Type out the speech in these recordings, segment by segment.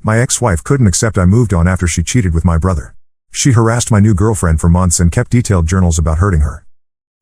My ex-wife couldn't accept I moved on after she cheated with my brother. She harassed my new girlfriend for months and kept detailed journals about hurting her.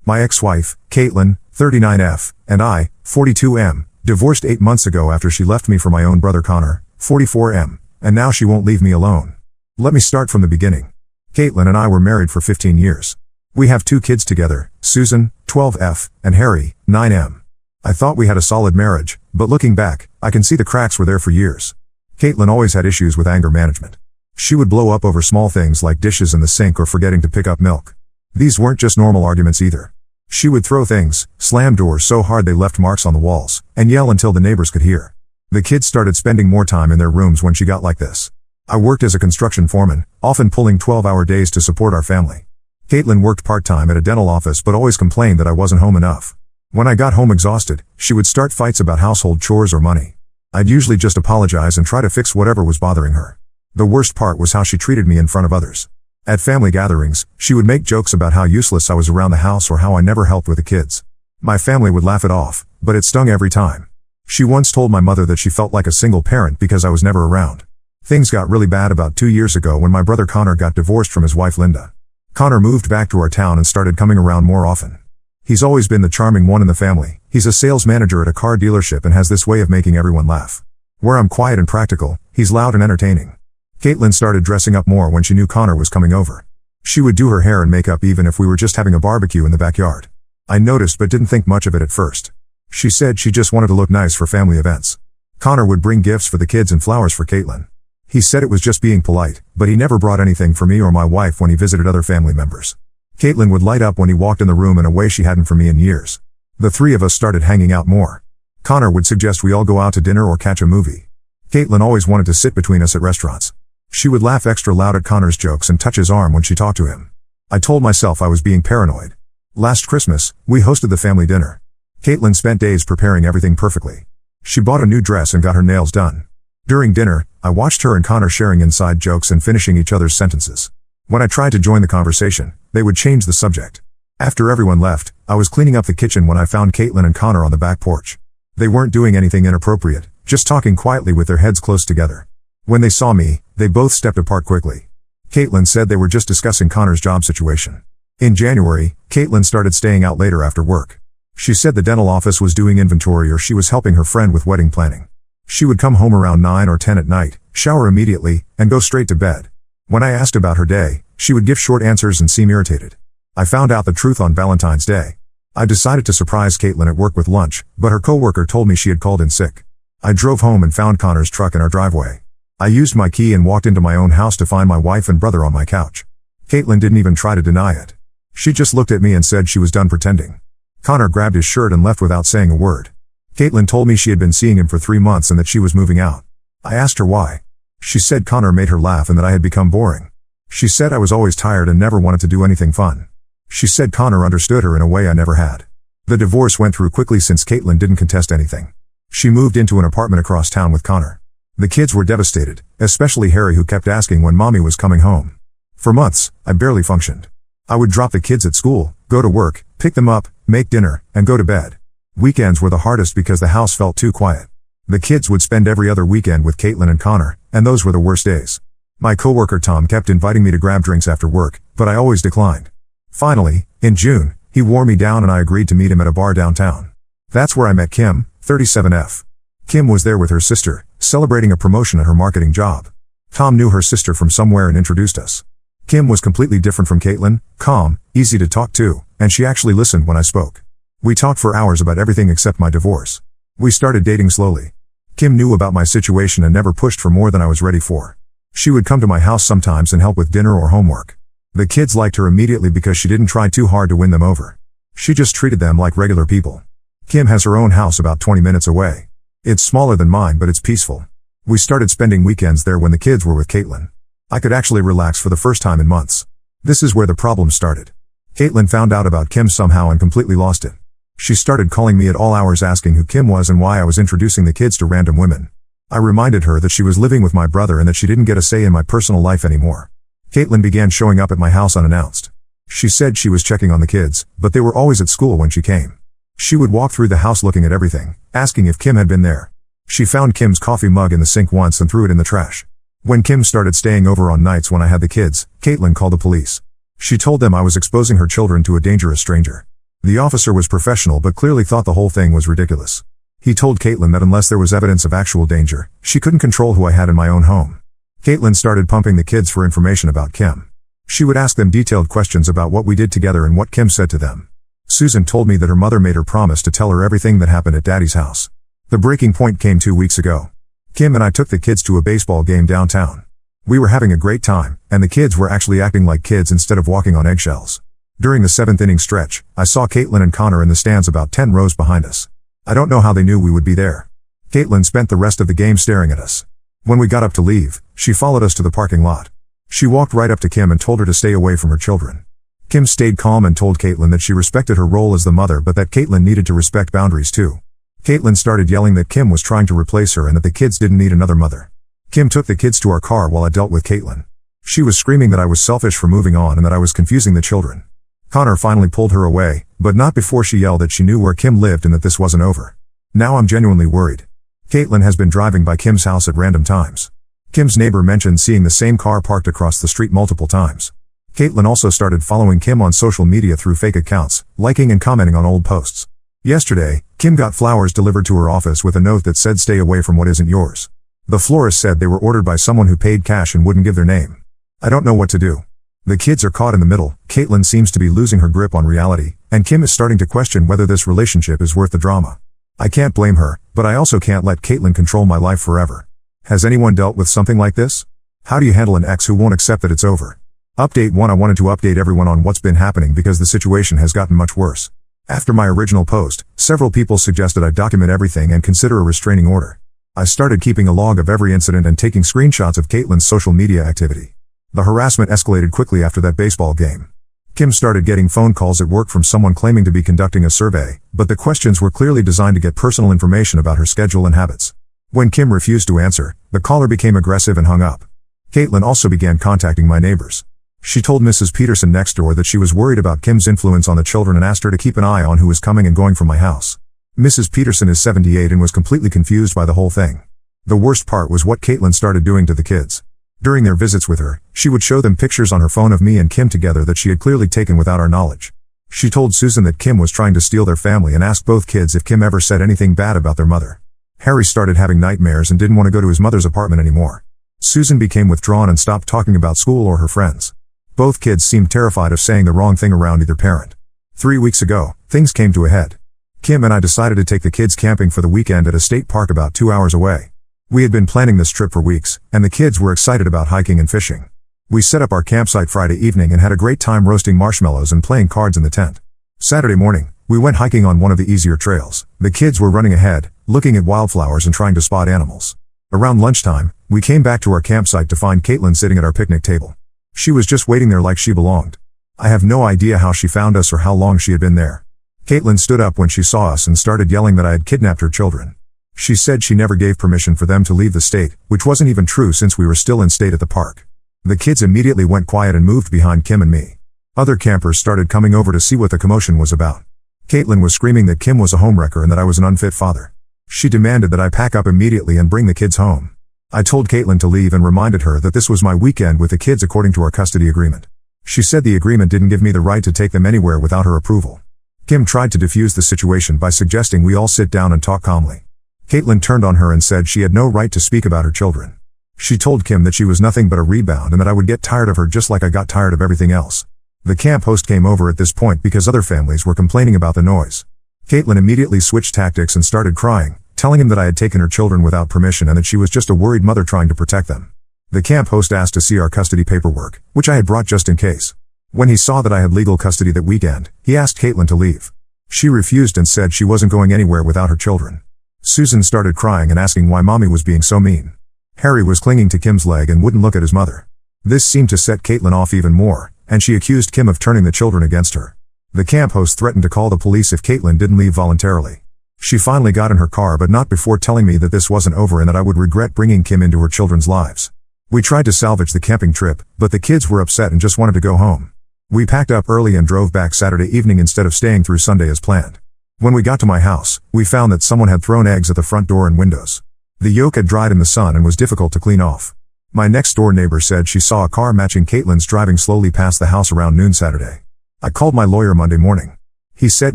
My ex-wife, Caitlin, 39F, and I, 42M, divorced 8 months ago after she left me for my own brother Connor, 44M, and now she won't leave me alone. Let me start from the beginning. Caitlin and I were married for 15 years. We have 2 kids together, Susan, 12F, and Harry, 9M. I thought we had a solid marriage, but looking back, I can see the cracks were there for years. Caitlin always had issues with anger management. She would blow up over small things like dishes in the sink or forgetting to pick up milk. These weren't just normal arguments either. She would throw things, slam doors so hard they left marks on the walls, and yell until the neighbors could hear. The kids started spending more time in their rooms when she got like this. I worked as a construction foreman, often pulling 12-hour days to support our family. Caitlin worked part-time at a dental office but always complained that I wasn't home enough. When I got home exhausted, she would start fights about household chores or money. I'd usually just apologize and try to fix whatever was bothering her. The worst part was how she treated me in front of others. At family gatherings, she would make jokes about how useless I was around the house or how I never helped with the kids. My family would laugh it off, but it stung every time. She once told my mother that she felt like a single parent because I was never around. Things got really bad about 2 years ago when my brother Connor got divorced from his wife Linda. Connor moved back to our town and started coming around more often. He's always been the charming one in the family. He's a sales manager at a car dealership and has this way of making everyone laugh. Where I'm quiet and practical, he's loud and entertaining. Caitlin started dressing up more when she knew Connor was coming over. She would do her hair and makeup even if we were just having a barbecue in the backyard. I noticed but didn't think much of it at first. She said she just wanted to look nice for family events. Connor would bring gifts for the kids and flowers for Caitlin. He said it was just being polite, but he never brought anything for me or my wife when he visited other family members. Caitlin would light up when he walked in the room in a way she hadn't for me in years. The 3 of us started hanging out more. Connor would suggest we all go out to dinner or catch a movie. Caitlin always wanted to sit between us at restaurants. She would laugh extra loud at Connor's jokes and touch his arm when she talked to him. I told myself I was being paranoid. Last Christmas, we hosted the family dinner. Caitlin spent days preparing everything perfectly. She bought a new dress and got her nails done. During dinner, I watched her and Connor sharing inside jokes and finishing each other's sentences. When I tried to join the conversation, they would change the subject. After everyone left, I was cleaning up the kitchen when I found Caitlin and Connor on the back porch. They weren't doing anything inappropriate, just talking quietly with their heads close together. When they saw me, they both stepped apart quickly. Caitlin said they were just discussing Connor's job situation. In January, Caitlin started staying out later after work. She said the dental office was doing inventory or she was helping her friend with wedding planning. She would come home around 9 or 10 at night, shower immediately, and go straight to bed. When I asked about her day, she would give short answers and seem irritated. I found out the truth on Valentine's Day. I decided to surprise Caitlin at work with lunch, but her coworker told me she had called in sick. I drove home and found Connor's truck in our driveway. I used my key and walked into my own house to find my wife and brother on my couch. Caitlin didn't even try to deny it. She just looked at me and said she was done pretending. Connor grabbed his shirt and left without saying a word. Caitlin told me she had been seeing him for 3 months and that she was moving out. I asked her why. She said Connor made her laugh and that I had become boring. She said I was always tired and never wanted to do anything fun. She said Connor understood her in a way I never had. The divorce went through quickly since Caitlin didn't contest anything. She moved into an apartment across town with Connor. The kids were devastated, especially Harry, who kept asking when mommy was coming home. For months, I barely functioned. I would drop the kids at school, go to work, pick them up, make dinner, and go to bed. Weekends were the hardest because the house felt too quiet. The kids would spend every other weekend with Caitlin and Connor, and those were the worst days. My coworker Tom kept inviting me to grab drinks after work, but I always declined. Finally, in June, he wore me down and I agreed to meet him at a bar downtown. That's where I met Kim, 37F. Kim was there with her sister, celebrating a promotion at her marketing job. Tom knew her sister from somewhere and introduced us. Kim was completely different from Caitlin, calm, easy to talk to, and she actually listened when I spoke. We talked for hours about everything except my divorce. We started dating slowly. Kim knew about my situation and never pushed for more than I was ready for. She would come to my house sometimes and help with dinner or homework. The kids liked her immediately because she didn't try too hard to win them over. She just treated them like regular people. Kim has her own house about 20 minutes away. It's smaller than mine, but it's peaceful. We started spending weekends there when the kids were with Caitlin. I could actually relax for the first time in months. This is where the problem started. Caitlin found out about Kim somehow and completely lost it. She started calling me at all hours asking who Kim was and why I was introducing the kids to random women. I reminded her that she was living with my brother and that she didn't get a say in my personal life anymore. Caitlin began showing up at my house unannounced. She said she was checking on the kids, but they were always at school when she came. She would walk through the house looking at everything, asking if Kim had been there. She found Kim's coffee mug in the sink once and threw it in the trash. When Kim started staying over on nights when I had the kids, Caitlin called the police. She told them I was exposing her children to a dangerous stranger. The officer was professional but clearly thought the whole thing was ridiculous. He told Caitlin that unless there was evidence of actual danger, she couldn't control who I had in my own home. Caitlin started pumping the kids for information about Kim. She would ask them detailed questions about what we did together and what Kim said to them. Susan told me that her mother made her promise to tell her everything that happened at Daddy's house. The breaking point came 2 weeks ago. Kim and I took the kids to a baseball game downtown. We were having a great time, and the kids were actually acting like kids instead of walking on eggshells. During the 7th inning stretch, I saw Caitlin and Connor in the stands about 10 rows behind us. I don't know how they knew we would be there. Caitlin spent the rest of the game staring at us. When we got up to leave, she followed us to the parking lot. She walked right up to Kim and told her to stay away from her children. Kim stayed calm and told Caitlin that she respected her role as the mother but that Caitlin needed to respect boundaries too. Caitlin started yelling that Kim was trying to replace her and that the kids didn't need another mother. Kim took the kids to our car while I dealt with Caitlin. She was screaming that I was selfish for moving on and that I was confusing the children. Connor finally pulled her away, but not before she yelled that she knew where Kim lived and that this wasn't over. Now I'm genuinely worried. Caitlin has been driving by Kim's house at random times. Kim's neighbor mentioned seeing the same car parked across the street multiple times. Caitlin also started following Kim on social media through fake accounts, liking and commenting on old posts. Yesterday, Kim got flowers delivered to her office with a note that said stay away from what isn't yours. The florist said they were ordered by someone who paid cash and wouldn't give their name. I don't know what to do. The kids are caught in the middle. Caitlin seems to be losing her grip on reality, and Kim is starting to question whether this relationship is worth the drama. I can't blame her, but I also can't let Caitlin control my life forever. Has anyone dealt with something like this? How do you handle an ex who won't accept that it's over? Update 1. I wanted to update everyone on what's been happening because the situation has gotten much worse. After my original post, several people suggested I document everything and consider a restraining order. I started keeping a log of every incident and taking screenshots of Caitlin's social media activity. The harassment escalated quickly after that baseball game. Kim started getting phone calls at work from someone claiming to be conducting a survey, but the questions were clearly designed to get personal information about her schedule and habits. When Kim refused to answer, the caller became aggressive and hung up. Caitlin also began contacting my neighbors. She told Mrs. Peterson next door that she was worried about Kim's influence on the children and asked her to keep an eye on who was coming and going from my house. Mrs. Peterson is 78 and was completely confused by the whole thing. The worst part was what Caitlin started doing to the kids. During their visits with her, she would show them pictures on her phone of me and Kim together that she had clearly taken without our knowledge. She told Susan that Kim was trying to steal their family and asked both kids if Kim ever said anything bad about their mother. Harry started having nightmares and didn't want to go to his mother's apartment anymore. Susan became withdrawn and stopped talking about school or her friends. Both kids seemed terrified of saying the wrong thing around either parent. 3 weeks ago, things came to a head. Kim and I decided to take the kids camping for the weekend at a state park about 2 hours away. We had been planning this trip for weeks, and the kids were excited about hiking and fishing. We set up our campsite Friday evening and had a great time roasting marshmallows and playing cards in the tent. Saturday morning, we went hiking on one of the easier trails. The kids were running ahead, looking at wildflowers and trying to spot animals. Around lunchtime, we came back to our campsite to find Caitlin sitting at our picnic table. She was just waiting there like she belonged. I have no idea how she found us or how long she had been there. Caitlin stood up when she saw us and started yelling that I had kidnapped her children. She said she never gave permission for them to leave the state, which wasn't even true since we were still in state at the park. The kids immediately went quiet and moved behind Kim and me. Other campers started coming over to see what the commotion was about. Caitlin was screaming that Kim was a homewrecker and that I was an unfit father. She demanded that I pack up immediately and bring the kids home. I told Caitlin to leave and reminded her that this was my weekend with the kids according to our custody agreement. She said the agreement didn't give me the right to take them anywhere without her approval. Kim tried to defuse the situation by suggesting we all sit down and talk calmly. Caitlin turned on her and said she had no right to speak about her children. She told Kim that she was nothing but a rebound and that I would get tired of her just like I got tired of everything else. The camp host came over at this point because other families were complaining about the noise. Caitlin immediately switched tactics and started crying, telling him that I had taken her children without permission and that she was just a worried mother trying to protect them. The camp host asked to see our custody paperwork, which I had brought just in case. When he saw that I had legal custody that weekend, he asked Caitlin to leave. She refused and said she wasn't going anywhere without her children. Susan started crying and asking why mommy was being so mean. Harry was clinging to Kim's leg and wouldn't look at his mother. This seemed to set Caitlin off even more, and she accused Kim of turning the children against her. The camp host threatened to call the police if Caitlin didn't leave voluntarily. She finally got in her car but not before telling me that this wasn't over and that I would regret bringing Kim into her children's lives. We tried to salvage the camping trip, but the kids were upset and just wanted to go home. We packed up early and drove back Saturday evening instead of staying through Sunday as planned. When we got to my house, we found that someone had thrown eggs at the front door and windows. The yolk had dried in the sun and was difficult to clean off. My next-door neighbor said she saw a car matching Caitlin's driving slowly past the house around noon Saturday. I called my lawyer Monday morning. He said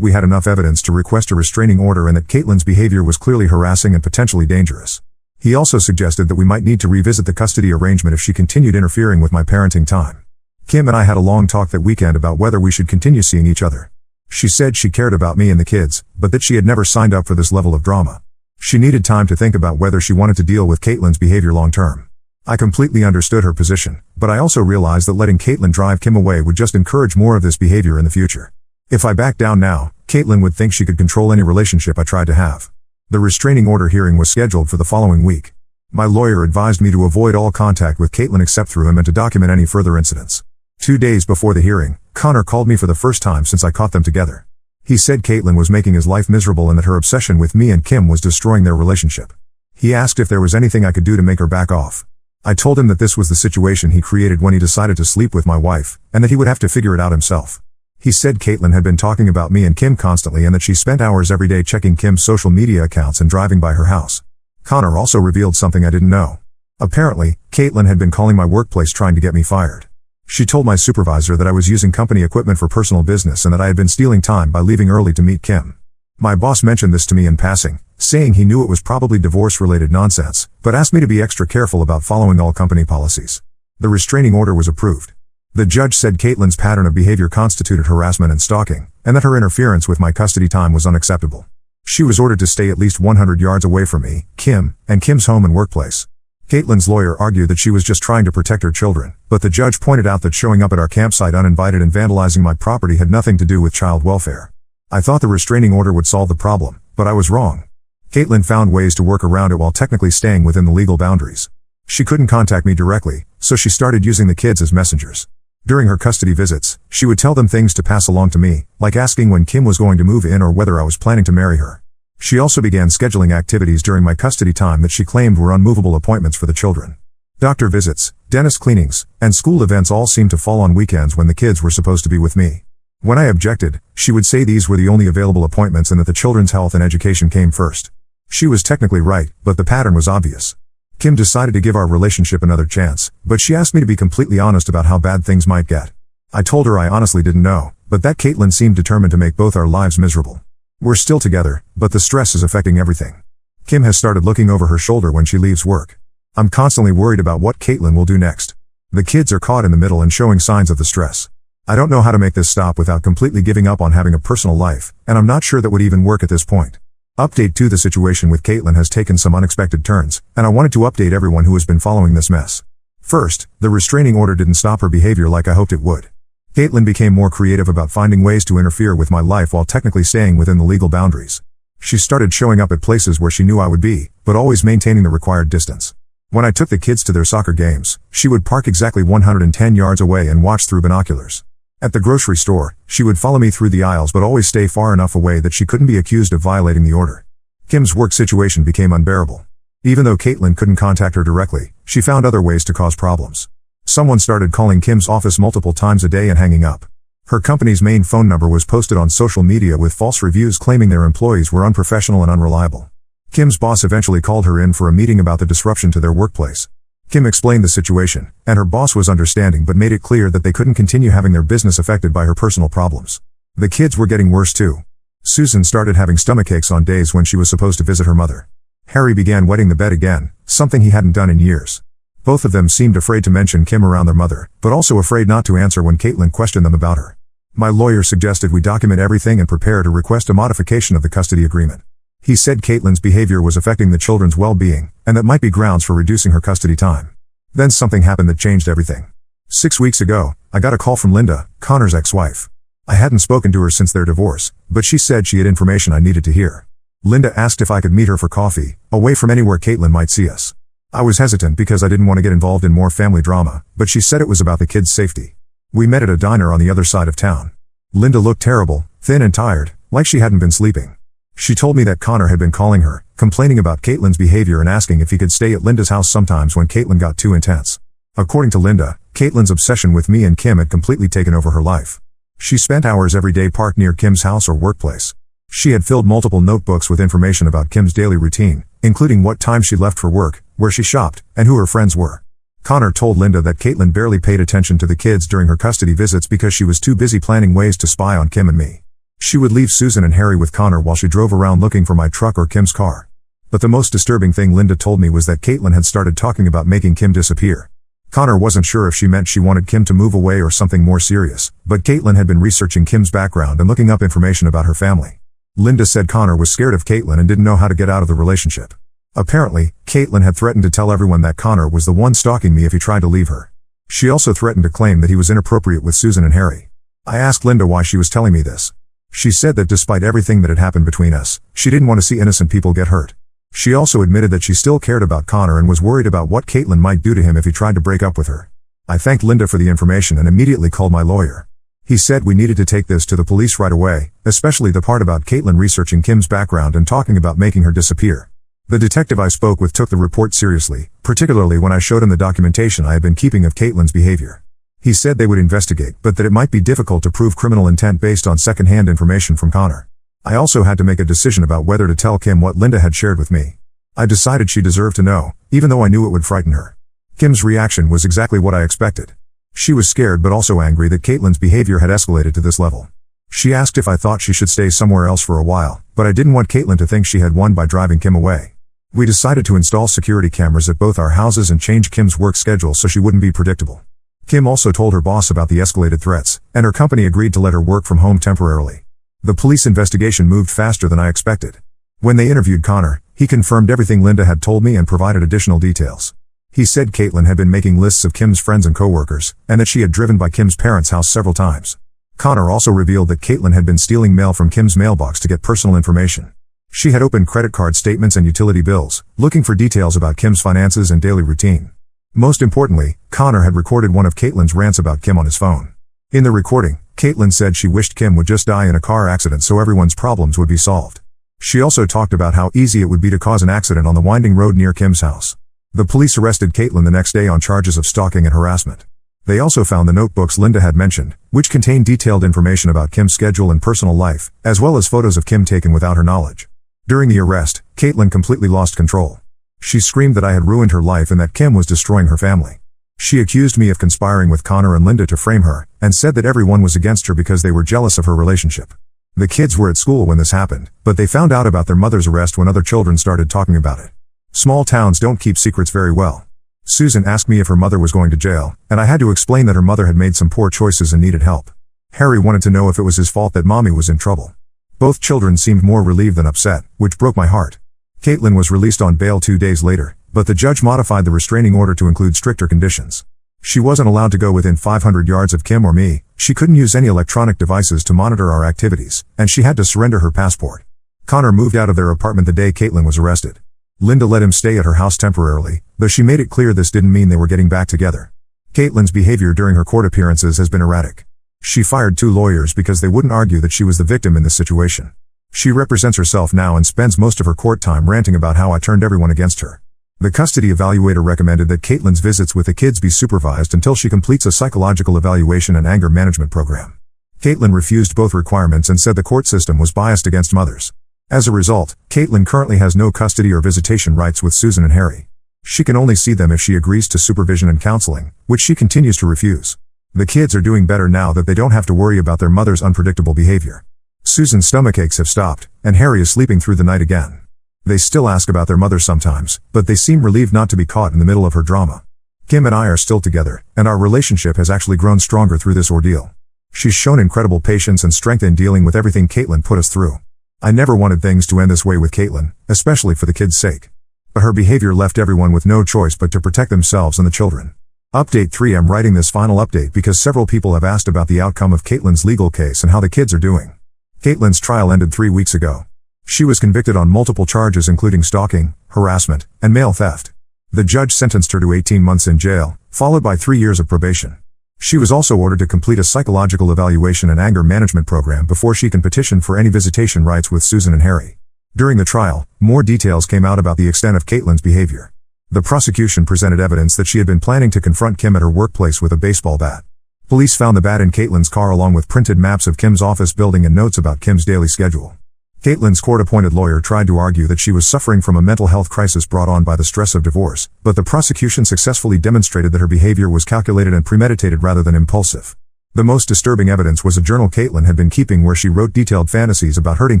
we had enough evidence to request a restraining order and that Caitlin's behavior was clearly harassing and potentially dangerous. He also suggested that we might need to revisit the custody arrangement if she continued interfering with my parenting time. Kim and I had a long talk that weekend about whether we should continue seeing each other. She said she cared about me and the kids, but that she had never signed up for this level of drama. She needed time to think about whether she wanted to deal with Caitlin's behavior long term. I completely understood her position, but I also realized that letting Caitlin drive Kim away would just encourage more of this behavior in the future. If I backed down now, Caitlin would think she could control any relationship I tried to have. The restraining order hearing was scheduled for the following week. My lawyer advised me to avoid all contact with Caitlin except through him and to document any further incidents. 2 days before the hearing, Connor called me for the first time since I caught them together. He said Caitlin was making his life miserable and that her obsession with me and Kim was destroying their relationship. He asked if there was anything I could do to make her back off. I told him that this was the situation he created when he decided to sleep with my wife, and that he would have to figure it out himself. He said Caitlin had been talking about me and Kim constantly and that she spent hours every day checking Kim's social media accounts and driving by her house. Connor also revealed something I didn't know. Apparently, Caitlin had been calling my workplace trying to get me fired. She told my supervisor that I was using company equipment for personal business and that I had been stealing time by leaving early to meet Kim. My boss mentioned this to me in passing, saying he knew it was probably divorce-related nonsense, but asked me to be extra careful about following all company policies. The restraining order was approved. The judge said Caitlin's pattern of behavior constituted harassment and stalking, and that her interference with my custody time was unacceptable. She was ordered to stay at least 100 yards away from me, Kim, and Kim's home and workplace. Caitlin's lawyer argued that she was just trying to protect her children, but the judge pointed out that showing up at our campsite uninvited and vandalizing my property had nothing to do with child welfare. I thought the restraining order would solve the problem, but I was wrong. Caitlin found ways to work around it while technically staying within the legal boundaries. She couldn't contact me directly, so she started using the kids as messengers. During her custody visits, she would tell them things to pass along to me, like asking when Kim was going to move in or whether I was planning to marry her. She also began scheduling activities during my custody time that she claimed were unmovable appointments for the children. Doctor visits, dentist cleanings, and school events all seemed to fall on weekends when the kids were supposed to be with me. When I objected, she would say these were the only available appointments and that the children's health and education came first. She was technically right, but the pattern was obvious. Kim decided to give our relationship another chance, but she asked me to be completely honest about how bad things might get. I told her I honestly didn't know, but that Caitlin seemed determined to make both our lives miserable. We're still together, but the stress is affecting everything. Kim has started looking over her shoulder when she leaves work. I'm constantly worried about what Caitlin will do next. The kids are caught in the middle and showing signs of the stress. I don't know how to make this stop without completely giving up on having a personal life, and I'm not sure that would even work at this point. Update 2: The situation with Caitlin has taken some unexpected turns, and I wanted to update everyone who has been following this mess. First, the restraining order didn't stop her behavior like I hoped it would. Caitlin became more creative about finding ways to interfere with my life while technically staying within the legal boundaries. She started showing up at places where she knew I would be, but always maintaining the required distance. When I took the kids to their soccer games, she would park exactly 110 yards away and watch through binoculars. At the grocery store, she would follow me through the aisles but always stay far enough away that she couldn't be accused of violating the order. Kim's work situation became unbearable. Even though Caitlin couldn't contact her directly, she found other ways to cause problems. Someone started calling Kim's office multiple times a day and hanging up. Her company's main phone number was posted on social media with false reviews claiming their employees were unprofessional and unreliable. Kim's boss eventually called her in for a meeting about the disruption to their workplace. Kim explained the situation, and her boss was understanding but made it clear that they couldn't continue having their business affected by her personal problems. The kids were getting worse too. Susan started having stomachaches on days when she was supposed to visit her mother. Harry began wetting the bed again, something he hadn't done in years. Both of them seemed afraid to mention Kim around their mother, but also afraid not to answer when Caitlin questioned them about her. My lawyer suggested we document everything and prepare to request a modification of the custody agreement. He said Caitlin's behavior was affecting the children's well-being, and that might be grounds for reducing her custody time. Then something happened that changed everything. 6 weeks ago, I got a call from Linda, Connor's ex-wife. I hadn't spoken to her since their divorce, but she said she had information I needed to hear. Linda asked if I could meet her for coffee, away from anywhere Caitlin might see us. I was hesitant because I didn't want to get involved in more family drama, but she said it was about the kids' safety. We met at a diner on the other side of town. Linda looked terrible, thin and tired, like she hadn't been sleeping. She told me that Connor had been calling her, complaining about Caitlin's behavior and asking if he could stay at Linda's house sometimes when Caitlin got too intense. According to Linda, Caitlin's obsession with me and Kim had completely taken over her life. She spent hours every day parked near Kim's house or workplace. She had filled multiple notebooks with information about Kim's daily routine, including what time she left for work, where she shopped, and who her friends were. Connor told Linda that Caitlin barely paid attention to the kids during her custody visits because she was too busy planning ways to spy on Kim and me. She would leave Susan and Harry with Connor while she drove around looking for my truck or Kim's car. But the most disturbing thing Linda told me was that Caitlin had started talking about making Kim disappear. Connor wasn't sure if she meant she wanted Kim to move away or something more serious, but Caitlin had been researching Kim's background and looking up information about her family. Linda said Connor was scared of Caitlin and didn't know how to get out of the relationship. Apparently, Caitlin had threatened to tell everyone that Connor was the one stalking me if he tried to leave her. She also threatened to claim that he was inappropriate with Susan and Harry. I asked Linda why she was telling me this. She said that despite everything that had happened between us, she didn't want to see innocent people get hurt. She also admitted that she still cared about Connor and was worried about what Caitlin might do to him if he tried to break up with her. I thanked Linda for the information and immediately called my lawyer. He said we needed to take this to the police right away, especially the part about Caitlin researching Kim's background and talking about making her disappear. The detective I spoke with took the report seriously, particularly when I showed him the documentation I had been keeping of Caitlin's behavior. He said they would investigate, but that it might be difficult to prove criminal intent based on second-hand information from Connor. I also had to make a decision about whether to tell Kim what Linda had shared with me. I decided she deserved to know, even though I knew it would frighten her. Kim's reaction was exactly what I expected. She was scared but also angry that Caitlin's behavior had escalated to this level. She asked if I thought she should stay somewhere else for a while, but I didn't want Caitlin to think she had won by driving Kim away. We decided to install security cameras at both our houses and change Kim's work schedule so she wouldn't be predictable. Kim also told her boss about the escalated threats, and her company agreed to let her work from home temporarily. The police investigation moved faster than I expected. When they interviewed Connor, he confirmed everything Linda had told me and provided additional details. He said Caitlin had been making lists of Kim's friends and coworkers, and that she had driven by Kim's parents' house several times. Connor also revealed that Caitlin had been stealing mail from Kim's mailbox to get personal information. She had opened credit card statements and utility bills, looking for details about Kim's finances and daily routine. Most importantly, Connor had recorded one of Caitlin's rants about Kim on his phone. In the recording, Caitlin said she wished Kim would just die in a car accident so everyone's problems would be solved. She also talked about how easy it would be to cause an accident on the winding road near Kim's house. The police arrested Caitlin the next day on charges of stalking and harassment. They also found the notebooks Linda had mentioned, which contained detailed information about Kim's schedule and personal life, as well as photos of Kim taken without her knowledge. During the arrest, Caitlin completely lost control. She screamed that I had ruined her life and that Kim was destroying her family. She accused me of conspiring with Connor and Linda to frame her, and said that everyone was against her because they were jealous of her relationship. The kids were at school when this happened, but they found out about their mother's arrest when other children started talking about it. Small towns don't keep secrets very well. Susan asked me if her mother was going to jail, and I had to explain that her mother had made some poor choices and needed help. Harry wanted to know if it was his fault that mommy was in trouble. Both children seemed more relieved than upset, which broke my heart. Caitlin was released on bail 2 days later, but the judge modified the restraining order to include stricter conditions. She wasn't allowed to go within 500 yards of Kim or me, she couldn't use any electronic devices to monitor our activities, and she had to surrender her passport. Connor moved out of their apartment the day Caitlin was arrested. Linda let him stay at her house temporarily, though she made it clear this didn't mean they were getting back together. Caitlin's behavior during her court appearances has been erratic. She fired 2 lawyers because they wouldn't argue that she was the victim in this situation. She represents herself now and spends most of her court time ranting about how I turned everyone against her. The custody evaluator recommended that Caitlin's visits with the kids be supervised until she completes a psychological evaluation and anger management program. Caitlin refused both requirements and said the court system was biased against mothers. As a result, Caitlin currently has no custody or visitation rights with Susan and Harry. She can only see them if she agrees to supervision and counseling, which she continues to refuse. The kids are doing better now that they don't have to worry about their mother's unpredictable behavior. Susan's stomachaches have stopped, and Harry is sleeping through the night again. They still ask about their mother sometimes, but they seem relieved not to be caught in the middle of her drama. Kim and I are still together, and our relationship has actually grown stronger through this ordeal. She's shown incredible patience and strength in dealing with everything Caitlin put us through. I never wanted things to end this way with Caitlin, especially for the kids' sake. But her behavior left everyone with no choice but to protect themselves and the children. Update 3: I'm writing this final update because several people have asked about the outcome of Caitlin's legal case and how the kids are doing. Caitlin's trial ended 3 weeks ago. She was convicted on multiple charges including stalking, harassment, and mail theft. The judge sentenced her to 18 months in jail, followed by 3 years of probation. She was also ordered to complete a psychological evaluation and anger management program before she can petition for any visitation rights with Susan and Harry. During the trial, more details came out about the extent of Caitlin's behavior. The prosecution presented evidence that she had been planning to confront Kim at her workplace with a baseball bat. Police found the bat in Caitlin's car along with printed maps of Kim's office building and notes about Kim's daily schedule. Caitlin's court-appointed lawyer tried to argue that she was suffering from a mental health crisis brought on by the stress of divorce, but the prosecution successfully demonstrated that her behavior was calculated and premeditated rather than impulsive. The most disturbing evidence was a journal Caitlin had been keeping where she wrote detailed fantasies about hurting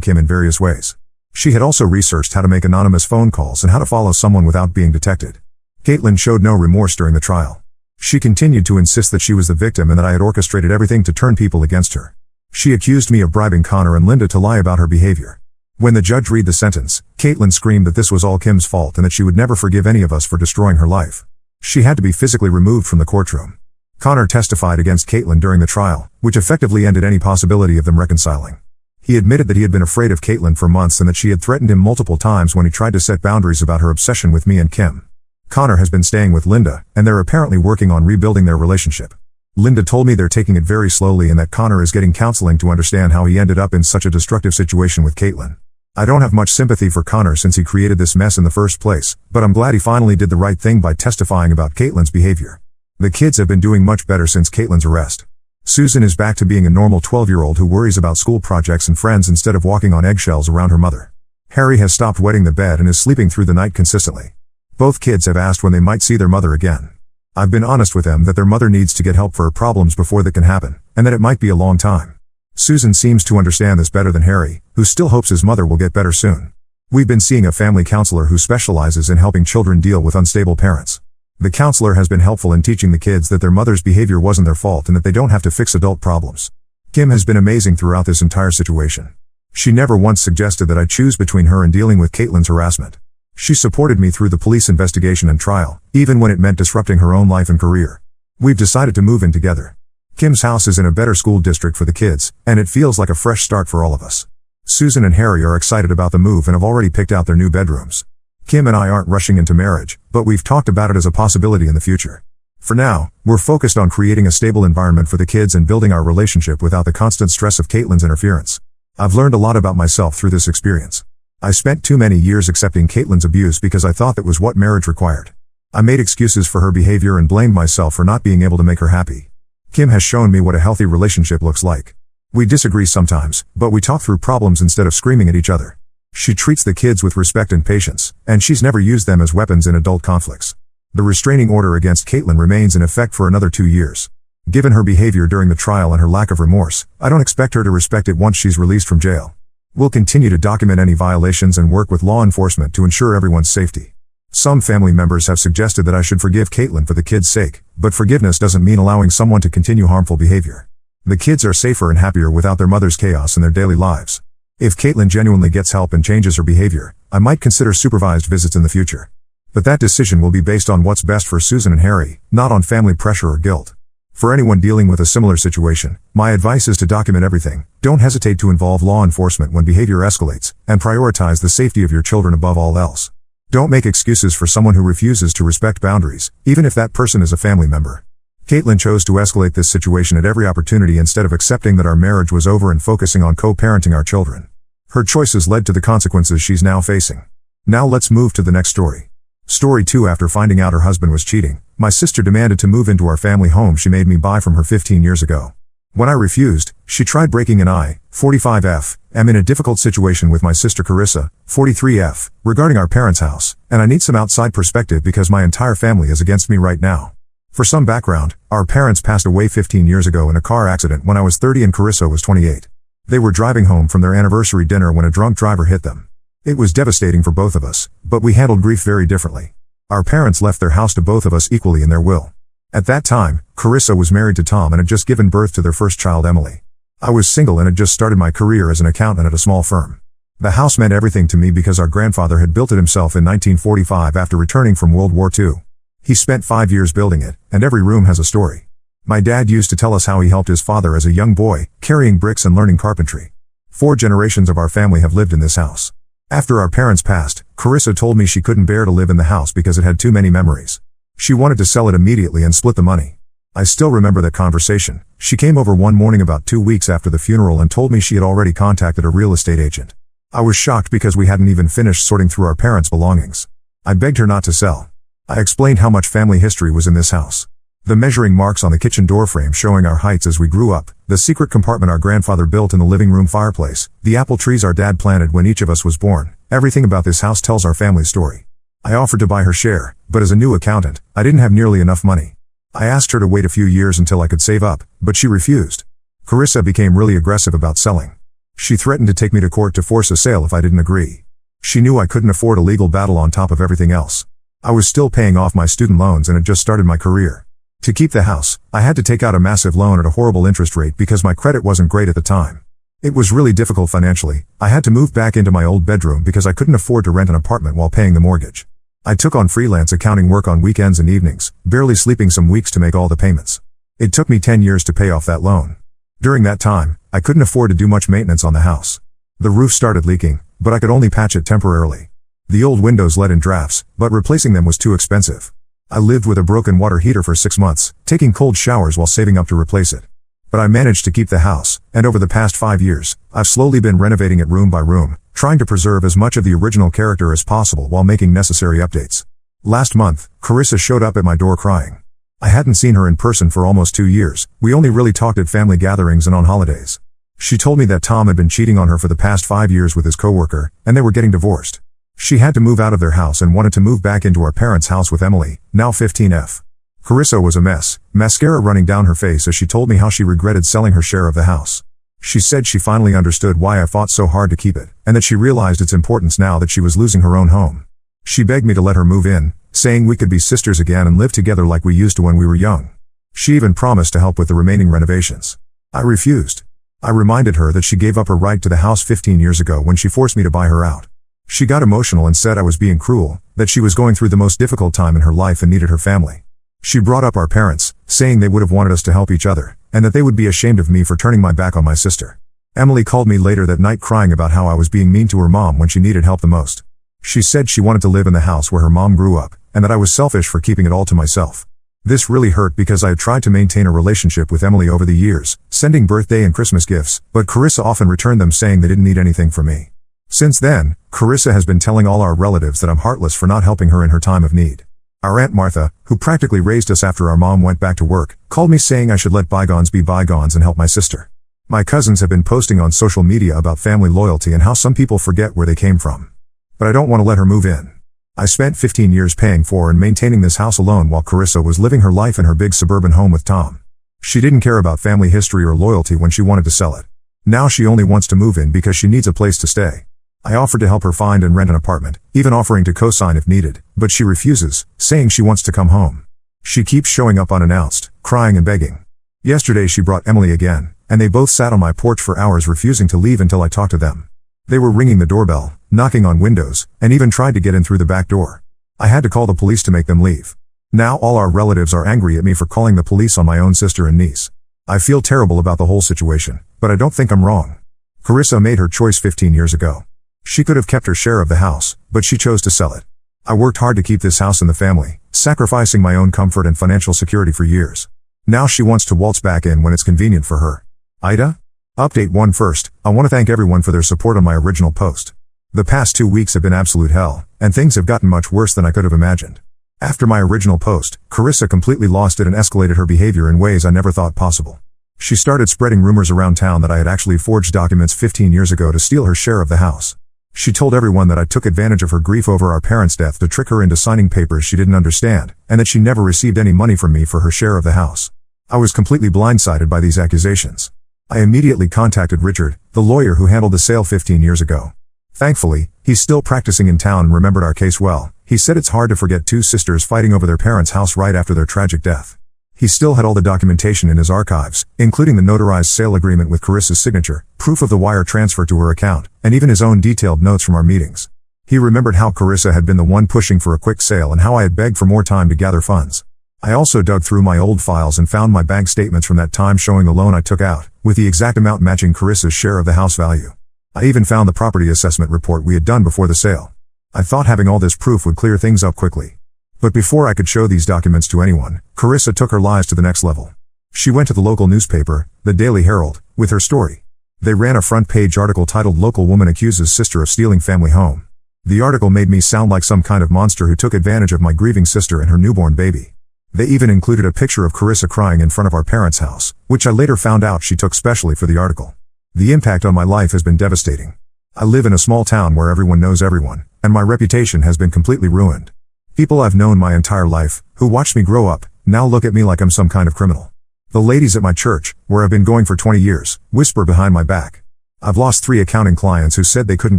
Kim in various ways. She had also researched how to make anonymous phone calls and how to follow someone without being detected. Caitlin showed no remorse during the trial. She continued to insist that she was the victim and that I had orchestrated everything to turn people against her. She accused me of bribing Connor and Linda to lie about her behavior. When the judge read the sentence, Caitlin screamed that this was all Kim's fault and that she would never forgive any of us for destroying her life. She had to be physically removed from the courtroom. Connor testified against Caitlin during the trial, which effectively ended any possibility of them reconciling. He admitted that he had been afraid of Caitlin for months and that she had threatened him multiple times when he tried to set boundaries about her obsession with me and Kim. Connor has been staying with Linda, and they're apparently working on rebuilding their relationship. Linda told me they're taking it very slowly and that Connor is getting counseling to understand how he ended up in such a destructive situation with Caitlin. I don't have much sympathy for Connor since he created this mess in the first place, but I'm glad he finally did the right thing by testifying about Caitlin's behavior. The kids have been doing much better since Caitlin's arrest. Susan is back to being a normal 12-year-old who worries about school projects and friends instead of walking on eggshells around her mother. Harry has stopped wetting the bed and is sleeping through the night consistently. Both kids have asked when they might see their mother again. I've been honest with them that their mother needs to get help for her problems before that can happen, and that it might be a long time. Susan seems to understand this better than Harry, who still hopes his mother will get better soon. We've been seeing a family counselor who specializes in helping children deal with unstable parents. The counselor has been helpful in teaching the kids that their mother's behavior wasn't their fault and that they don't have to fix adult problems. Kim has been amazing throughout this entire situation. She never once suggested that I choose between her and dealing with Caitlin's harassment. She supported me through the police investigation and trial, even when it meant disrupting her own life and career. We've decided to move in together. Kim's house is in a better school district for the kids, and it feels like a fresh start for all of us. Susan and Harry are excited about the move and have already picked out their new bedrooms. Kim and I aren't rushing into marriage, but we've talked about it as a possibility in the future. For now, we're focused on creating a stable environment for the kids and building our relationship without the constant stress of Caitlin's interference. I've learned a lot about myself through this experience. I spent too many years accepting Caitlin's abuse because I thought that was what marriage required. I made excuses for her behavior and blamed myself for not being able to make her happy. Kim has shown me what a healthy relationship looks like. We disagree sometimes, but we talk through problems instead of screaming at each other. She treats the kids with respect and patience, and she's never used them as weapons in adult conflicts. The restraining order against Caitlin remains in effect for another 2 years. Given her behavior during the trial and her lack of remorse, I don't expect her to respect it once she's released from jail. We'll continue to document any violations and work with law enforcement to ensure everyone's safety. Some family members have suggested that I should forgive Caitlin for the kids' sake, but forgiveness doesn't mean allowing someone to continue harmful behavior. The kids are safer and happier without their mother's chaos in their daily lives. If Caitlin genuinely gets help and changes her behavior, I might consider supervised visits in the future. But that decision will be based on what's best for Susan and Harry, not on family pressure or guilt. For anyone dealing with a similar situation, my advice is to document everything, don't hesitate to involve law enforcement when behavior escalates, and prioritize the safety of your children above all else. Don't make excuses for someone who refuses to respect boundaries, even if that person is a family member. Caitlin chose to escalate this situation at every opportunity instead of accepting that our marriage was over and focusing on co-parenting our children. Her choices led to the consequences she's now facing. Now let's move to the next story. Story 2. After finding out her husband was cheating, my sister demanded to move into our family home she made me buy from her 15 years ago. When I refused, she tried breaking in. I, 45F, am in a difficult situation with my sister Carissa, 43F, regarding our parents' house, and I need some outside perspective because my entire family is against me right now. For some background, our parents passed away 15 years ago in a car accident when I was 30 and Carissa was 28. They were driving home from their anniversary dinner when a drunk driver hit them. It was devastating for both of us, but we handled grief very differently. Our parents left their house to both of us equally in their will. At that time, Carissa was married to Tom and had just given birth to their first child, Emily. I was single and had just started my career as an accountant at a small firm. The house meant everything to me because our grandfather had built it himself in 1945 after returning from World War II. He spent 5 years building it, and every room has a story. My dad used to tell us how he helped his father as a young boy, carrying bricks and learning carpentry. 4 generations of our family have lived in this house. After our parents passed, Carissa told me she couldn't bear to live in the house because it had too many memories. She wanted to sell it immediately and split the money. I still remember that conversation. She came over one morning about 2 weeks after the funeral and told me she had already contacted a real estate agent. I was shocked because we hadn't even finished sorting through our parents' belongings. I begged her not to sell. I explained how much family history was in this house. The measuring marks on the kitchen doorframe showing our heights as we grew up, the secret compartment our grandfather built in the living room fireplace, the apple trees our dad planted when each of us was born, everything about this house tells our family's story. I offered to buy her share, but as a new accountant, I didn't have nearly enough money. I asked her to wait a few years until I could save up, but she refused. Carissa became really aggressive about selling. She threatened to take me to court to force a sale if I didn't agree. She knew I couldn't afford a legal battle on top of everything else. I was still paying off my student loans and had just started my career. To keep the house, I had to take out a massive loan at a horrible interest rate because my credit wasn't great at the time. It was really difficult financially. I had to move back into my old bedroom because I couldn't afford to rent an apartment while paying the mortgage. I took on freelance accounting work on weekends and evenings, barely sleeping some weeks to make all the payments. It took me 10 years to pay off that loan. During that time, I couldn't afford to do much maintenance on the house. The roof started leaking, but I could only patch it temporarily. The old windows let in drafts, but replacing them was too expensive. I lived with a broken water heater for 6 months, taking cold showers while saving up to replace it. But I managed to keep the house, and over the past 5 years, I've slowly been renovating it room by room, trying to preserve as much of the original character as possible while making necessary updates. Last month, Carissa showed up at my door crying. I hadn't seen her in person for almost 2 years, we only really talked at family gatherings and on holidays. She told me that Tom had been cheating on her for the past 5 years with his coworker, and they were getting divorced. She had to move out of their house and wanted to move back into our parents' house with Emily, now 15F. Carissa was a mess, mascara running down her face as she told me how she regretted selling her share of the house. She said she finally understood why I fought so hard to keep it, and that she realized its importance now that she was losing her own home. She begged me to let her move in, saying we could be sisters again and live together like we used to when we were young. She even promised to help with the remaining renovations. I refused. I reminded her that she gave up her right to the house 15 years ago when she forced me to buy her out. She got emotional and said I was being cruel, that she was going through the most difficult time in her life and needed her family. She brought up our parents, saying they would have wanted us to help each other, and that they would be ashamed of me for turning my back on my sister. Emily called me later that night crying about how I was being mean to her mom when she needed help the most. She said she wanted to live in the house where her mom grew up, and that I was selfish for keeping it all to myself. This really hurt because I had tried to maintain a relationship with Emily over the years, sending birthday and Christmas gifts, but Carissa often returned them saying they didn't need anything from me. Since then, Carissa has been telling all our relatives that I'm heartless for not helping her in her time of need. Our Aunt Martha, who practically raised us after our mom went back to work, called me saying I should let bygones be bygones and help my sister. My cousins have been posting on social media about family loyalty and how some people forget where they came from. But I don't want to let her move in. I spent 15 years paying for and maintaining this house alone while Carissa was living her life in her big suburban home with Tom. She didn't care about family history or loyalty when she wanted to sell it. Now she only wants to move in because she needs a place to stay. I offered to help her find and rent an apartment, even offering to co-sign if needed, but she refuses, saying she wants to come home. She keeps showing up unannounced, crying and begging. Yesterday she brought Emily again, and they both sat on my porch for hours refusing to leave until I talked to them. They were ringing the doorbell, knocking on windows, and even tried to get in through the back door. I had to call the police to make them leave. Now all our relatives are angry at me for calling the police on my own sister and niece. I feel terrible about the whole situation, but I don't think I'm wrong. Carissa made her choice 15 years ago. She could have kept her share of the house, but she chose to sell it. I worked hard to keep this house in the family, sacrificing my own comfort and financial security for years. Now she wants to waltz back in when it's convenient for her. Ida? Update 1 first, I want to thank everyone for their support on my original post. The past 2 weeks have been absolute hell, and things have gotten much worse than I could have imagined. After my original post, Carissa completely lost it and escalated her behavior in ways I never thought possible. She started spreading rumors around town that I had actually forged documents 15 years ago to steal her share of the house. She told everyone that I took advantage of her grief over our parents' death to trick her into signing papers she didn't understand, and that she never received any money from me for her share of the house. I was completely blindsided by these accusations. I immediately contacted Richard, the lawyer who handled the sale 15 years ago. Thankfully, he's still practicing in town and remembered our case well. He said it's hard to forget 2 sisters fighting over their parents' house right after their tragic death. He still had all the documentation in his archives, including the notarized sale agreement with Carissa's signature, proof of the wire transfer to her account, and even his own detailed notes from our meetings. He remembered how Carissa had been the one pushing for a quick sale and how I had begged for more time to gather funds. I also dug through my old files and found my bank statements from that time showing the loan I took out, with the exact amount matching Carissa's share of the house value. I even found the property assessment report we had done before the sale. I thought having all this proof would clear things up quickly. But before I could show these documents to anyone, Carissa took her lies to the next level. She went to the local newspaper, the Daily Herald, with her story. They ran a front-page article titled "Local Woman Accuses Sister of Stealing Family Home." The article made me sound like some kind of monster who took advantage of my grieving sister and her newborn baby. They even included a picture of Carissa crying in front of our parents' house, which I later found out she took specially for the article. The impact on my life has been devastating. I live in a small town where everyone knows everyone, and my reputation has been completely ruined. People I've known my entire life, who watched me grow up, now look at me like I'm some kind of criminal. The ladies at my church, where I've been going for 20 years, whisper behind my back. I've lost 3 accounting clients who said they couldn't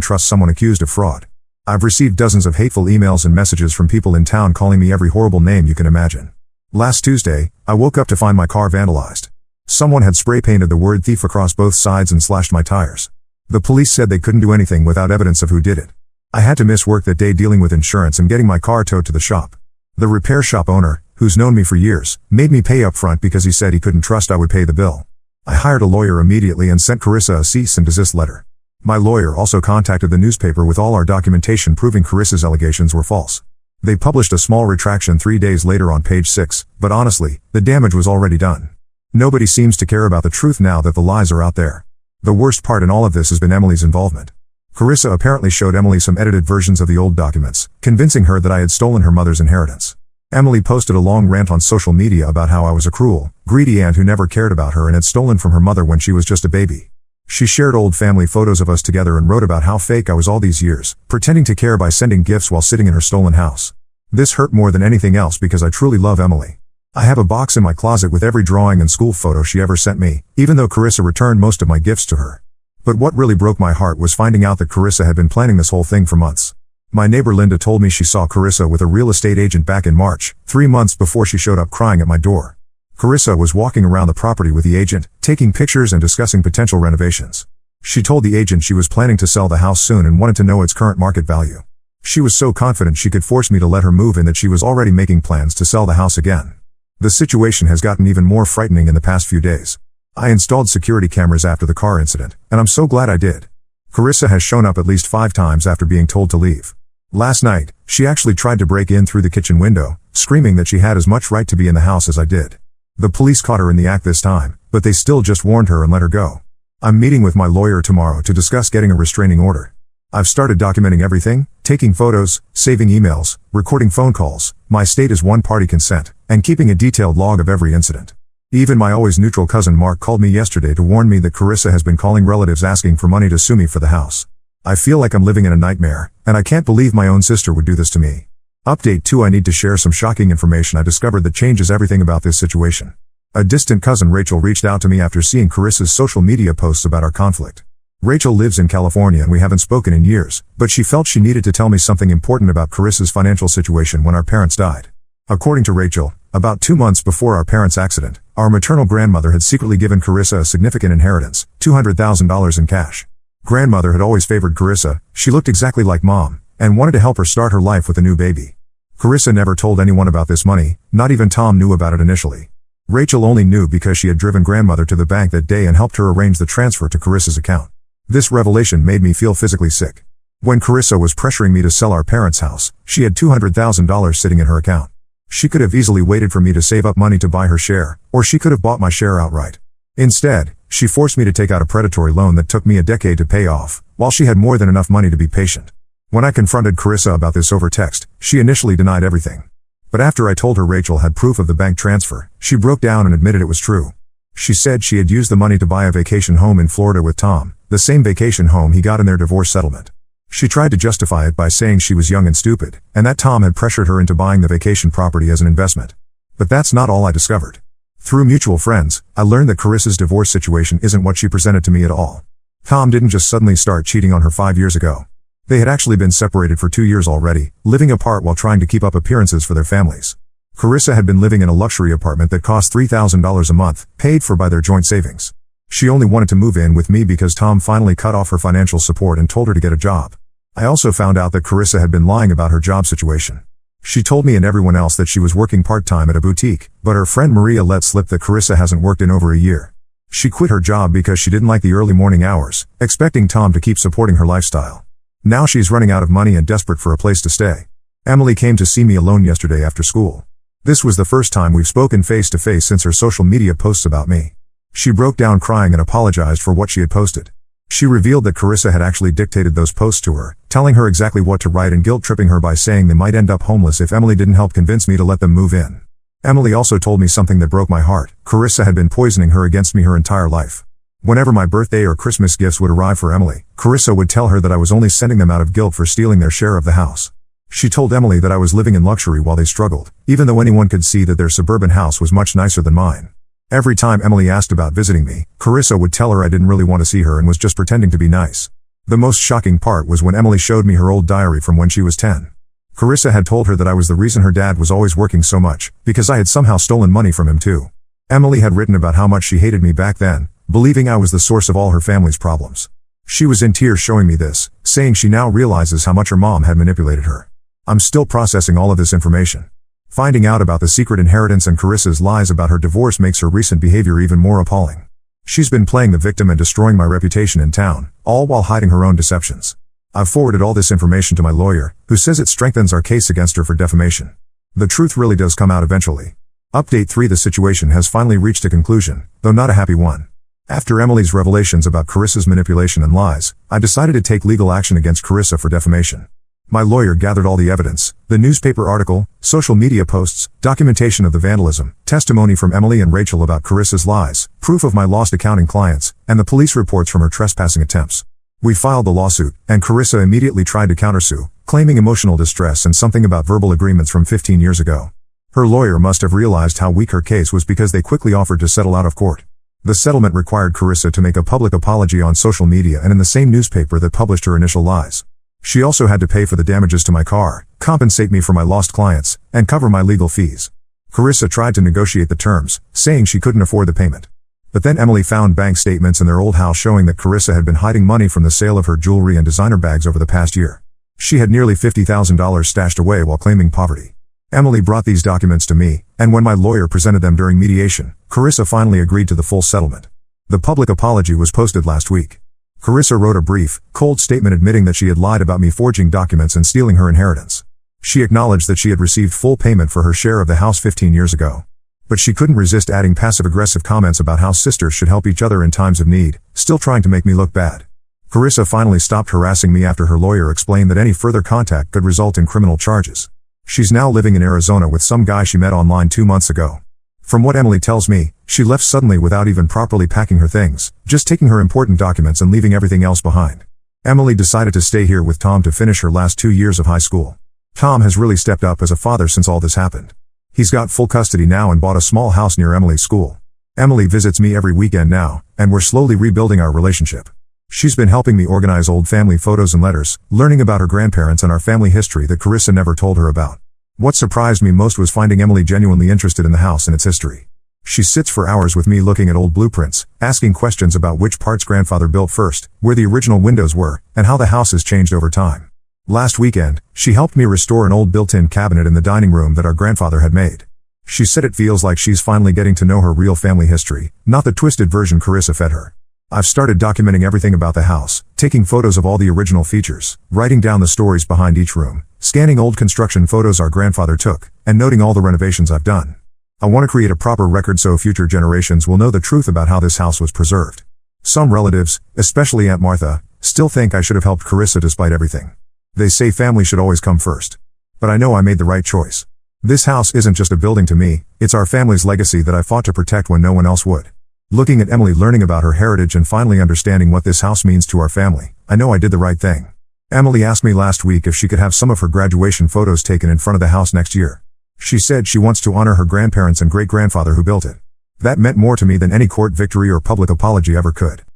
trust someone accused of fraud. I've received dozens of hateful emails and messages from people in town calling me every horrible name you can imagine. Last Tuesday, I woke up to find my car vandalized. Someone had spray painted the word thief across both sides and slashed my tires. The police said they couldn't do anything without evidence of who did it. I had to miss work that day dealing with insurance and getting my car towed to the shop. The repair shop owner, who's known me for years, made me pay up front because he said he couldn't trust I would pay the bill. I hired a lawyer immediately and sent Carissa a cease and desist letter. My lawyer also contacted the newspaper with all our documentation proving Carissa's allegations were false. They published a small retraction 3 days later on page 6, but honestly, the damage was already done. Nobody seems to care about the truth now that the lies are out there. The worst part in all of this has been Emily's involvement. Carissa apparently showed Emily some edited versions of the old documents, convincing her that I had stolen her mother's inheritance. Emily posted a long rant on social media about how I was a cruel, greedy aunt who never cared about her and had stolen from her mother when she was just a baby. She shared old family photos of us together and wrote about how fake I was all these years, pretending to care by sending gifts while sitting in her stolen house. This hurt more than anything else because I truly love Emily. I have a box in my closet with every drawing and school photo she ever sent me, even though Carissa returned most of my gifts to her. But what really broke my heart was finding out that Carissa had been planning this whole thing for months. My neighbor Linda told me she saw Carissa with a real estate agent back in March, 3 months before she showed up crying at my door. Carissa was walking around the property with the agent, taking pictures and discussing potential renovations. She told the agent she was planning to sell the house soon and wanted to know its current market value. She was so confident she could force me to let her move in that she was already making plans to sell the house again. The situation has gotten even more frightening in the past few days. I installed security cameras after the car incident, and I'm so glad I did. Carissa has shown up at least 5 times after being told to leave. Last night, she actually tried to break in through the kitchen window, screaming that she had as much right to be in the house as I did. The police caught her in the act this time, but they still just warned her and let her go. I'm meeting with my lawyer tomorrow to discuss getting a restraining order. I've started documenting everything, taking photos, saving emails, recording phone calls, my state is one-party consent, and keeping a detailed log of every incident. Even my always neutral cousin Mark called me yesterday to warn me that Carissa has been calling relatives asking for money to sue me for the house. I feel like I'm living in a nightmare, and I can't believe my own sister would do this to me. Update 2: I need to share some shocking information I discovered that changes everything about this situation. A distant cousin Rachel reached out to me after seeing Carissa's social media posts about our conflict. Rachel lives in California and we haven't spoken in years, but she felt she needed to tell me something important about Carissa's financial situation when our parents died. According to Rachel, about 2 months before our parents' accident, our maternal grandmother had secretly given Carissa a significant inheritance, $200,000 in cash. Grandmother had always favored Carissa, she looked exactly like mom, and wanted to help her start her life with a new baby. Carissa never told anyone about this money, not even Tom knew about it initially. Rachel only knew because she had driven grandmother to the bank that day and helped her arrange the transfer to Carissa's account. This revelation made me feel physically sick. When Carissa was pressuring me to sell our parents' house, she had $200,000 sitting in her account. She could have easily waited for me to save up money to buy her share, or she could have bought my share outright. Instead, she forced me to take out a predatory loan that took me a decade to pay off, while she had more than enough money to be patient. When I confronted Carissa about this over text, she initially denied everything. But after I told her Rachel had proof of the bank transfer, she broke down and admitted it was true. She said she had used the money to buy a vacation home in Florida with Tom, the same vacation home he got in their divorce settlement. She tried to justify it by saying she was young and stupid, and that Tom had pressured her into buying the vacation property as an investment. But that's not all I discovered. Through mutual friends, I learned that Carissa's divorce situation isn't what she presented to me at all. Tom didn't just suddenly start cheating on her 5 years ago. They had actually been separated for 2 years already, living apart while trying to keep up appearances for their families. Carissa had been living in a luxury apartment that cost $3,000 a month, paid for by their joint savings. She only wanted to move in with me because Tom finally cut off her financial support and told her to get a job. I also found out that Carissa had been lying about her job situation. She told me and everyone else that she was working part-time at a boutique, but her friend Maria let slip that Carissa hasn't worked in over a year. She quit her job because she didn't like the early morning hours, expecting Tom to keep supporting her lifestyle. Now she's running out of money and desperate for a place to stay. Emily came to see me alone yesterday after school. This was the first time we've spoken face to face since her social media posts about me. She broke down crying and apologized for what she had posted. She revealed that Carissa had actually dictated those posts to her, telling her exactly what to write and guilt-tripping her by saying they might end up homeless if Emily didn't help convince me to let them move in. Emily also told me something that broke my heart. Carissa had been poisoning her against me her entire life. Whenever my birthday or Christmas gifts would arrive for Emily, Carissa would tell her that I was only sending them out of guilt for stealing their share of the house. She told Emily that I was living in luxury while they struggled, even though anyone could see that their suburban house was much nicer than mine. Every time Emily asked about visiting me, Carissa would tell her I didn't really want to see her and was just pretending to be nice. The most shocking part was when Emily showed me her old diary from when she was 10. Carissa had told her that I was the reason her dad was always working so much, because I had somehow stolen money from him too. Emily had written about how much she hated me back then, believing I was the source of all her family's problems. She was in tears showing me this, saying she now realizes how much her mom had manipulated her. I'm still processing all of this information. Finding out about the secret inheritance and Carissa's lies about her divorce makes her recent behavior even more appalling. She's been playing the victim and destroying my reputation in town, all while hiding her own deceptions. I've forwarded all this information to my lawyer, who says it strengthens our case against her for defamation. The truth really does come out eventually. Update 3: The situation has finally reached a conclusion, though not a happy one. After Emily's revelations about Carissa's manipulation and lies, I decided to take legal action against Carissa for defamation. My lawyer gathered all the evidence, the newspaper article, social media posts, documentation of the vandalism, testimony from Emily and Rachel about Carissa's lies, proof of my lost accounting clients, and the police reports from her trespassing attempts. We filed the lawsuit, and Carissa immediately tried to countersue, claiming emotional distress and something about verbal agreements from 15 years ago. Her lawyer must have realized how weak her case was because they quickly offered to settle out of court. The settlement required Carissa to make a public apology on social media and in the same newspaper that published her initial lies. She also had to pay for the damages to my car, compensate me for my lost clients, and cover my legal fees. Carissa tried to negotiate the terms, saying she couldn't afford the payment. But then Emily found bank statements in their old house showing that Carissa had been hiding money from the sale of her jewelry and designer bags over the past year. She had nearly $50,000 stashed away while claiming poverty. Emily brought these documents to me, and when my lawyer presented them during mediation, Carissa finally agreed to the full settlement. The public apology was posted last week. Carissa wrote a brief, cold statement admitting that she had lied about me forging documents and stealing her inheritance. She acknowledged that she had received full payment for her share of the house 15 years ago. But she couldn't resist adding passive-aggressive comments about how sisters should help each other in times of need, still trying to make me look bad. Carissa finally stopped harassing me after her lawyer explained that any further contact could result in criminal charges. She's now living in Arizona with some guy she met online 2 months ago. From what Emily tells me, she left suddenly without even properly packing her things, just taking her important documents and leaving everything else behind. Emily decided to stay here with Tom to finish her last 2 years of high school. Tom has really stepped up as a father since all this happened. He's got full custody now and bought a small house near Emily's school. Emily visits me every weekend now, and we're slowly rebuilding our relationship. She's been helping me organize old family photos and letters, learning about her grandparents and our family history that Carissa never told her about. What surprised me most was finding Emily genuinely interested in the house and its history. She sits for hours with me looking at old blueprints, asking questions about which parts grandfather built first, where the original windows were, and how the house has changed over time. Last weekend, she helped me restore an old built-in cabinet in the dining room that our grandfather had made. She said it feels like she's finally getting to know her real family history, not the twisted version Carissa fed her. I've started documenting everything about the house, taking photos of all the original features, writing down the stories behind each room, scanning old construction photos our grandfather took, and noting all the renovations I've done. I want to create a proper record so future generations will know the truth about how this house was preserved. Some relatives, especially Aunt Martha, still think I should have helped Carissa despite everything. They say family should always come first. But I know I made the right choice. This house isn't just a building to me, it's our family's legacy that I fought to protect when no one else would. Looking at Emily learning about her heritage and finally understanding what this house means to our family, I know I did the right thing. Emily asked me last week if she could have some of her graduation photos taken in front of the house next year. She said she wants to honor her grandparents and great-grandfather who built it. That meant more to me than any court victory or public apology ever could.